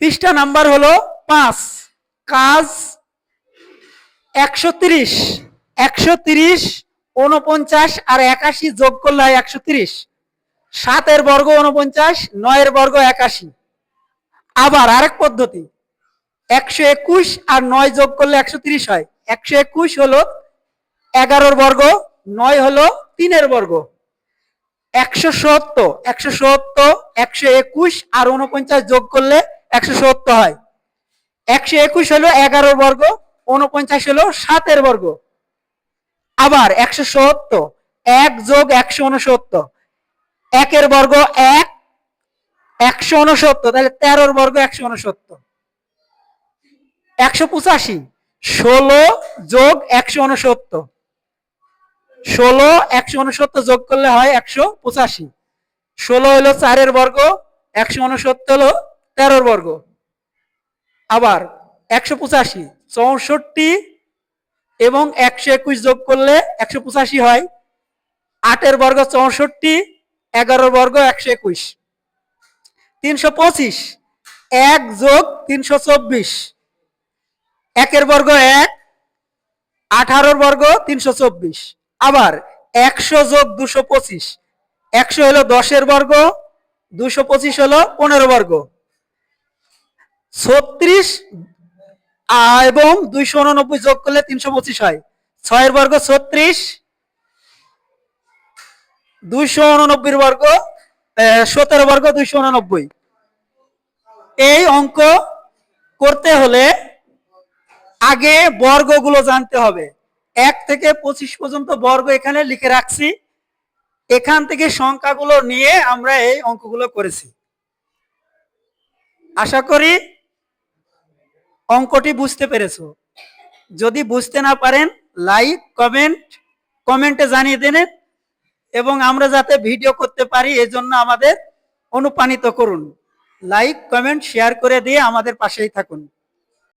পৃষ্ঠা নাম্বার হলো 5। কাজ 130, 130, 49 আর 81 যোগ করলে হয় 130। 7 এর বর্গ 49, 9 এর বর্গ 81। আবার আরেক পদ্ধতি, 121 আর 9 যোগ করলে 130 হয়। 121 হলো 11 বর্গ, 9 হলো 3 এর বর্গ। 170, 170, 121 আর 49 যোগ করলে 170 হয়। 121 হলো 11 বর্গ, 49 হলো 7 এর বর্গ। আবার 170, 1 যোগ 169, 1 এর বর্গ 1, 169, তাহলে 13 বর্গ 169। 185, 16 যোগ 169, 16, 169 যোগ করলে হয় 185। 16 হলো 4 এর বর্গ, 169 হলো 13 বর্গ। আবার 185, 64 এবং 121 যোগ করলে 185 হয়। 8 এর বর্গ 64, 11 বর্গ 121। 325, 1 যোগ 324, 1 এর বর্গ 1, 18 বর্গ 324। আবার 100 যোগ 225, 100 হলো 10 এর বর্গ, 225 হলো 15 বর্গ। 36 এবং 289 যোগ করলে 325 হয়। 6 এর বর্গ 36, 289 বর্গ 17 বর্গ 289। এই অঙ্ক করতে হলে আগে বর্গগুলো জানতে হবে। 1 থেকে 25 পর্যন্ত বর্গ এখানে লিখে রাখছি। এখান থেকে সংখ্যাগুলো নিয়ে আমরা এই অঙ্কগুলো করেছি। আশা করি অঙ্কটি বুঝতে পেরেছো। যদি বুঝতে না পারেন লাইক কমেন্টে জানিয়ে দেন এবং আমরা যাতে ভিডিও করতে পারি এজন্য আমাদের অনুপ্রাণিত করুন। লাইক কমেন্ট শেয়ার করে দিয়ে আমাদের পাশেই থাকুন।